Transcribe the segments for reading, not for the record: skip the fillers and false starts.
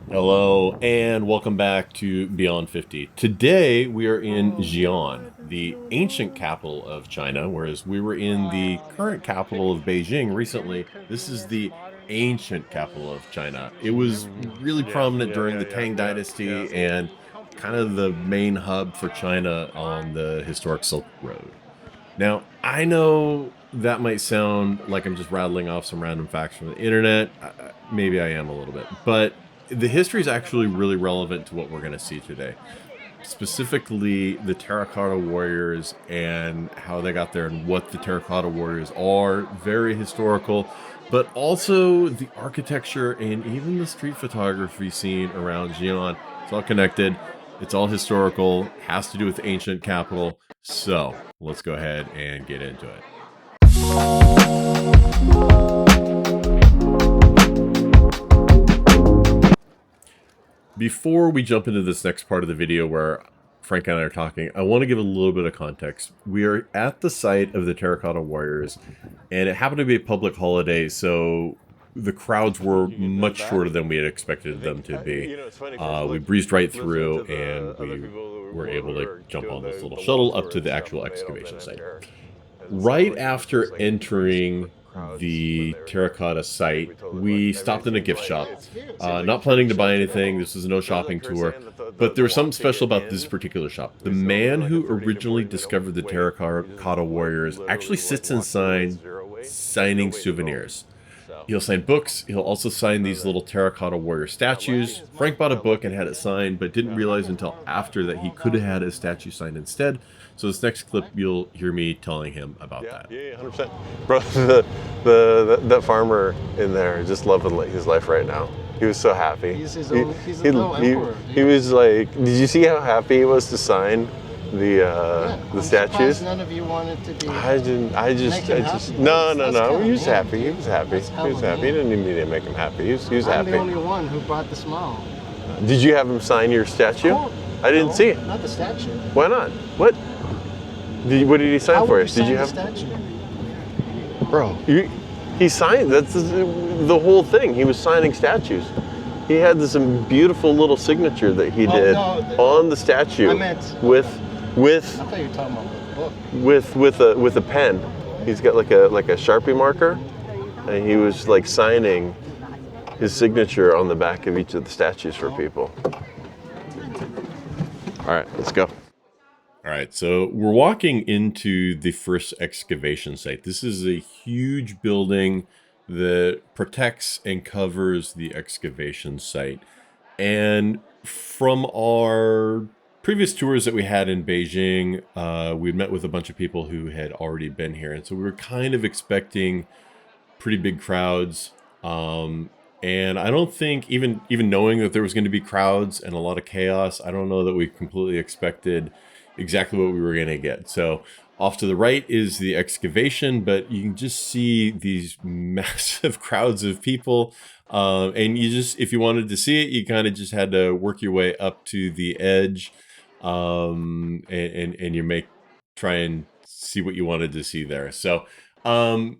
Hello and welcome back to Beyond 50. Today we are in Xi'an, the ancient capital of China, whereas we were in the current capital of Beijing recently. This is the ancient capital of China. It was really prominent during the Tang Dynasty and kind of the main hub for China on the historic Silk Road. Now, I know that might sound like I'm just rattling off some random facts from the internet. Maybe I am a little bit, but the history is actually really relevant to what we're going to see today. Specifically, the Terracotta Warriors and how they got there and what the Terracotta Warriors are. Very historical, but also the architecture and even the street photography scene around Xi'an. It's all connected. It's all historical, has to do with the ancient capital. So let's go ahead and get into it. Before we jump into this next part of the video where Frank and I are talking, I want to give a little bit of context. We are at the site of the Terracotta Warriors, and it happened to be a public holiday, so the crowds were much shorter than we had expected them to be. We breezed right through, and we were able to jump on this little shuttle up to the actual excavation site. Right after entering the terracotta site, we stopped in a gift shop. Not planning to buy anything. This was a no shopping tour, but there was something special about this particular shop. The man who originally discovered the Terracotta Warriors actually sits inside signing souvenirs. He'll sign books. He'll also sign these little Terracotta Warrior statues. Frank bought a book and had it signed, but didn't realize until after that he could have had a statue signed instead. So this next clip, you'll hear me telling him about that. Yeah, 100%. Bro, that farmer in there just loving his life right now. He was so happy. He's a little emperor. He was like, did you see how happy he was to sign the statues? None of you wanted to be. I just. No. He was happy. He was happy. He was happy. He didn't need me to make him happy. He was happy. I'm the only one who brought the smile. Did you have him sign your statue? I didn't see it. Not the statue. Why not? What? What did he sign for you? Did you have the statue? Bro, he signed. That's the whole thing. He was signing statues. He had this beautiful little signature that he did on the statue. I meant with. I thought you were talking about the book. With a pen. He's got like a Sharpie marker, and he was like signing his signature on the back of each of the statues for people. All right, let's go. All right, so we're walking into the first excavation site. This is a huge building that protects and covers the excavation site. And from our previous tours that we had in Beijing, we met with a bunch of people who had already been here. And so we were kind of expecting pretty big crowds. And I don't think, even knowing that there was going to be crowds and a lot of chaos, I don't know that we completely expected exactly what we were going to get. So off to the right is the excavation, but you can just see these massive crowds of people. And you just, if you wanted to see it, you kind of just had to work your way up to the edge. And you try and see what you wanted to see there. So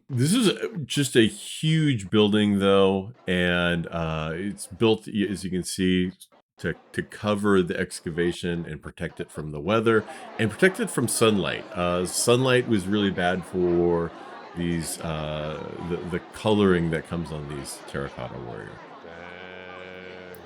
this is just a huge building though. And it's built, as you can see, to cover the excavation and protect it from the weather and protect it from sunlight. Sunlight was really bad for these the coloring that comes on these Terracotta Warrior.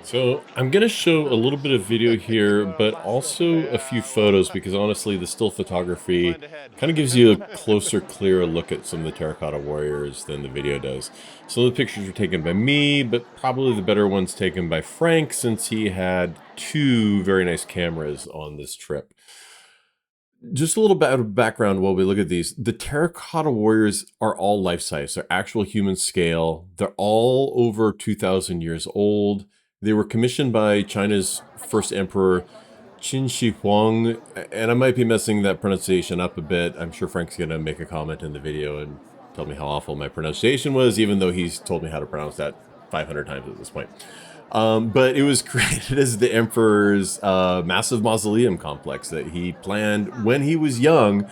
So I'm going to show a little bit of video here, but also a few photos because honestly, the still photography kind of gives you a closer, clearer look at some of the Terracotta Warriors than the video does. Some of the pictures were taken by me, but probably the better ones taken by Frank since he had two very nice cameras on this trip. Just a little bit of background while we look at these. The Terracotta Warriors are all life-size. They're actual human scale. They're all over 2,000 years old. They were commissioned by China's first emperor, Qin Shi Huang, and I might be messing that pronunciation up a bit. I'm sure Frank's going to make a comment in the video and tell me how awful my pronunciation was, even though he's told me how to pronounce that 500 times at this point. But it was created as the emperor's massive mausoleum complex that he planned when he was young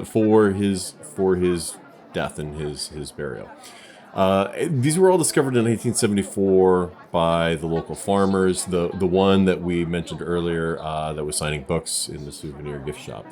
for his death and his burial. These were all discovered in 1874 by the local farmers. The one that we mentioned earlier that was signing books in the souvenir gift shop.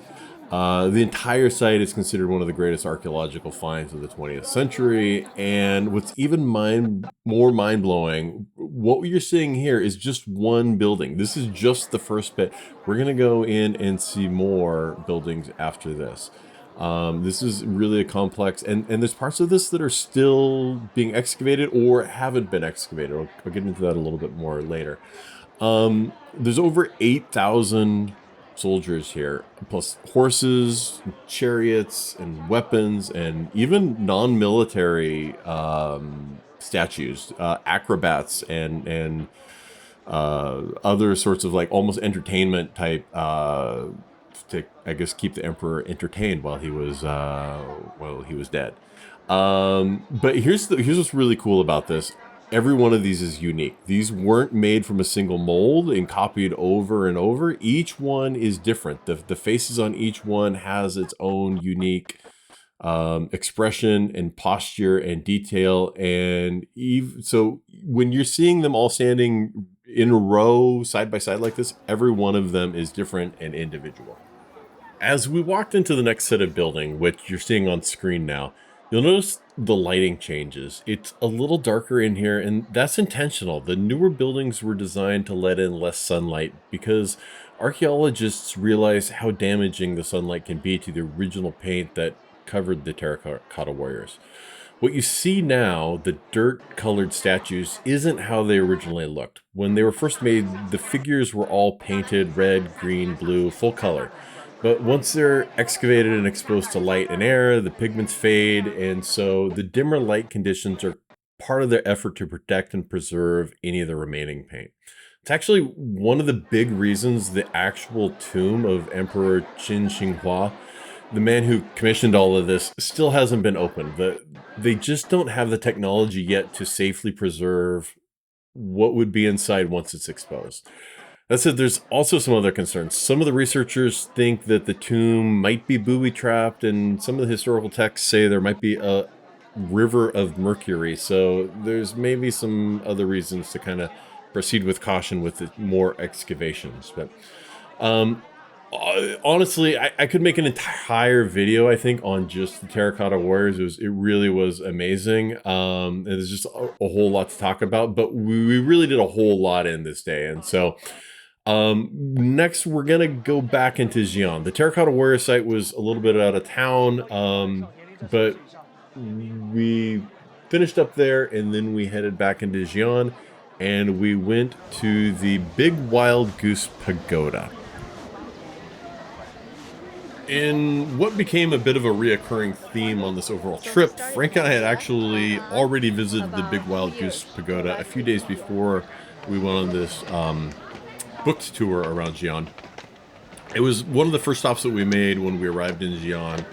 The entire site is considered one of the greatest archaeological finds of the 20th century. And what's even more mind-blowing, what you're seeing here is just one building. This is just the first bit. We're going to go in and see more buildings after this. This is really a complex, and there's parts of this that are still being excavated or haven't been excavated. I'll get into that a little bit more later. There's over 8,000 soldiers here, plus horses, chariots, and weapons, and even non-military statues, acrobats, and other sorts of like almost entertainment type to, I guess, keep the emperor entertained while he was dead. But here's what's really cool about this. Every one of these is unique. These weren't made from a single mold and copied over and over. Each one is different. The faces on each one has its own unique expression and posture and detail. And so when you're seeing them all standing in a row, side by side like this, every one of them is different and individual. As we walked into the next set of building, which you're seeing on screen now, you'll notice the lighting changes. It's a little darker in here, and that's intentional. The newer buildings were designed to let in less sunlight because archaeologists realize how damaging the sunlight can be to the original paint that covered the Terracotta Warriors. What you see now, the dirt-colored statues, isn't how they originally looked. When they were first made, the figures were all painted red, green, blue, full color. But once they're excavated and exposed to light and air, the pigments fade, and so the dimmer light conditions are part of their effort to protect and preserve any of the remaining paint. It's actually one of the big reasons the actual tomb of Emperor Qin Shi Huang, the man who commissioned all of this, still hasn't been opened. They just don't have the technology yet to safely preserve what would be inside once it's exposed. That said, there's also some other concerns. Some of the researchers think that the tomb might be booby-trapped, and some of the historical texts say there might be a river of mercury. So there's maybe some other reasons to kind of proceed with caution with the more excavations. But honestly, I could make an entire video, I think, on just the Terracotta Warriors. It really was amazing. And there's just a whole lot to talk about, but we really did a whole lot in this day. And so next we're gonna go back into Xi'an. The Terracotta Warrior site was a little bit out of town, but we finished up there, and then we headed back into Xi'an, and we went to the Big Wild Goose Pagoda. In what became a bit of a reoccurring theme on this overall trip, Frank and I had actually already visited the Big Wild Goose Pagoda a few days before we went on this booked tour around Xi'an. It was one of the first stops that we made when we arrived in Xi'an.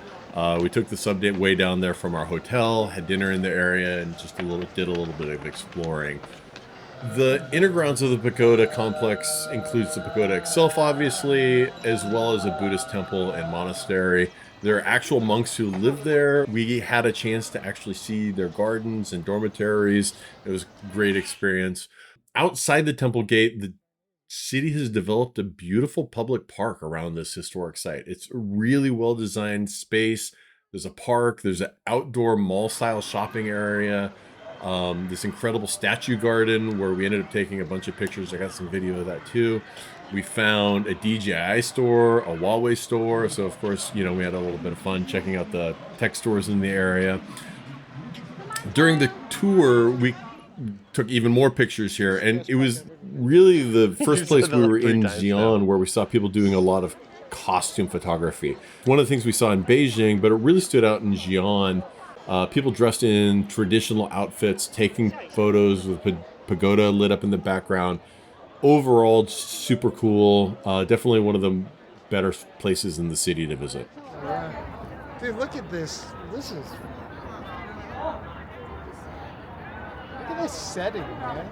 We took the subway down there from our hotel, had dinner in the area, and just did a little bit of exploring. The inner grounds of the pagoda complex includes the pagoda itself, obviously, as well as a Buddhist temple and monastery. There are actual monks who live there. We had a chance to actually see their gardens and dormitories. It was a great experience. Outside the temple gate, the city has developed a beautiful public park around this historic site. It's a really well-designed space. There's a park, there's an outdoor mall-style shopping area, this incredible statue garden where we ended up taking a bunch of pictures. I got some video of that too. We found a DJI store, a Huawei store. So of course, we had a little bit of fun checking out the tech stores in the area. During the tour, we took even more pictures here, and it was really the first place we were in Xi'an where we saw people doing a lot of costume photography. One of the things we saw in Beijing, but it really stood out in Xi'an, people dressed in traditional outfits, taking photos with pagoda lit up in the background. Overall, super cool. Definitely one of the better places in the city to visit. Yeah. Dude, look at this. Look at this setting, man.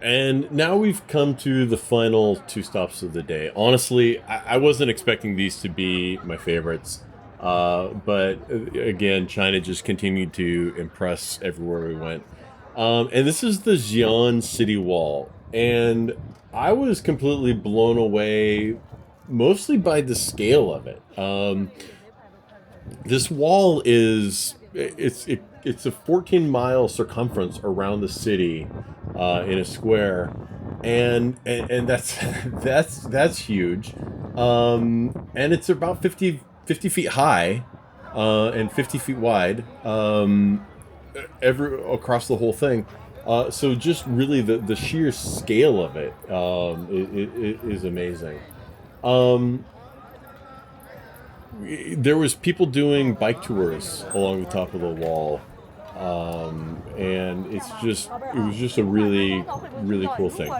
And now we've come to the final two stops of the day. Honestly, I wasn't expecting these to be my favorites. But again, China just continued to impress everywhere we went. And this is the Xi'an City Wall. And I was completely blown away, mostly by the scale of it. This wall it's a 14-mile circumference around the city in a square, and that's that's huge, and it's about 50 feet high, and 50 feet wide, across the whole thing. So just really the sheer scale of it, it is amazing. There was people doing bike tours along the top of the wall, and it was just a really cool thing.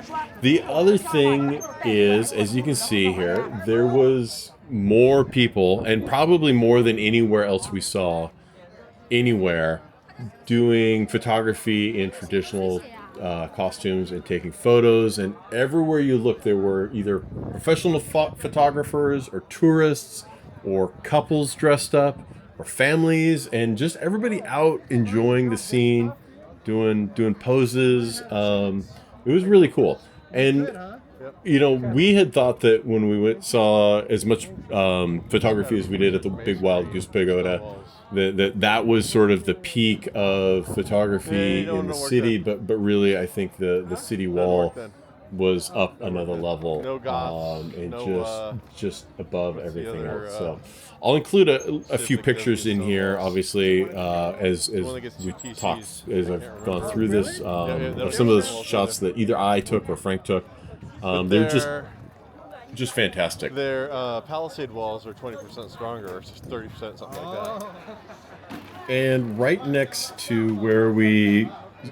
The other thing is, as you can see here, there was more people, and probably more than anywhere else we saw anywhere, doing photography in traditional costumes and taking photos. And everywhere you look, there were either professional photographers or tourists or couples dressed up or families, and just everybody out enjoying the scene, doing poses. It was really cool. And we had thought that when we saw as much photography as we did at the Big Wild Goose Pagoda, that was sort of the peak of photography in the city, but really I think the city wall was up another level, and just above everything else. So I'll include a few pictures in here, obviously, as we talked, as I've gone through this, of some of the shots that either I took or Frank took. They're just fantastic. Their palisade walls are 20% stronger, or 30%, something like that. And right next to where we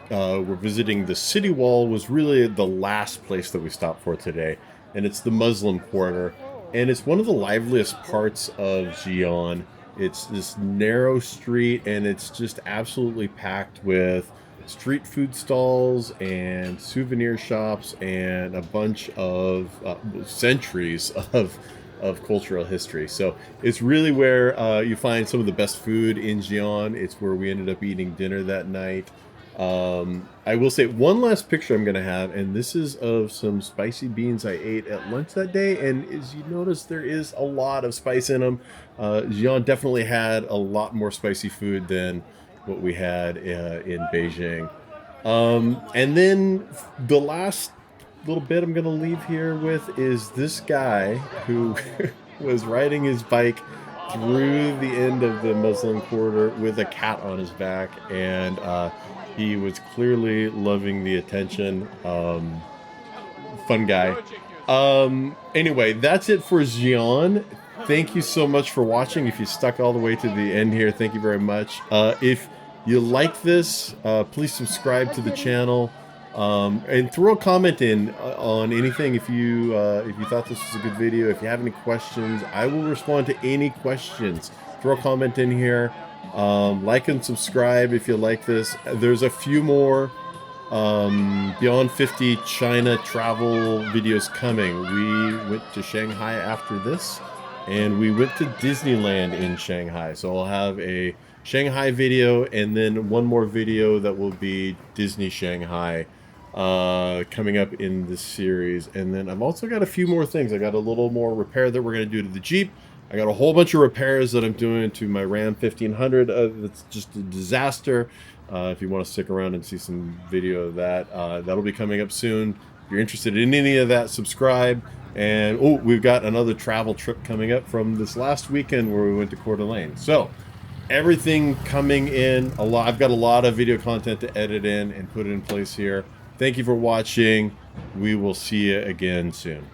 were visiting the city wall was really the last place that we stopped for today, and it's the Muslim Quarter, and it's one of the liveliest parts of Xi'an. It's this narrow street, and it's just absolutely packed with street food stalls and souvenir shops and a bunch of centuries of cultural history. So it's really where you find some of the best food in Xi'an. It's where we ended up eating dinner that night. I will say one last picture I'm going to have, and this is of some spicy beans I ate at lunch that day. And as you notice, there is a lot of spice in them. Xi'an definitely had a lot more spicy food than what we had in Beijing. And then the last little bit I'm going to leave here with is this guy who was riding his bike through the end of the Muslim Quarter with a cat on his back, and he was clearly loving the attention. Fun guy. Anyway, that's it for Xi'an. Thank you so much for watching. If you stuck all the way to the end here, thank you very much. If you like this, please subscribe to the channel, and throw a comment in on anything. If you thought this was a good video, if you have any questions, I will respond to any questions. Throw a comment in here. Like and subscribe if you like this. There's a few more Beyond 50 China travel videos coming. We went to Shanghai after this, and we went to Disneyland in Shanghai. So I'll have a Shanghai video, and then one more video that will be Disney Shanghai coming up in this series. And then I've also got a few more things. I got a little more repair that we're going to do to the Jeep. I got a whole bunch of repairs that I'm doing to my Ram 1500. That's just a disaster. If you want to stick around and see some video of that, that'll be coming up soon. If you're interested in any of that, subscribe. And we've got another travel trip coming up from this last weekend where we went to Coeur d'Alene. So everything coming in a lot. I've got a lot of video content to edit in and put in place here. Thank you for watching. We will see you again soon.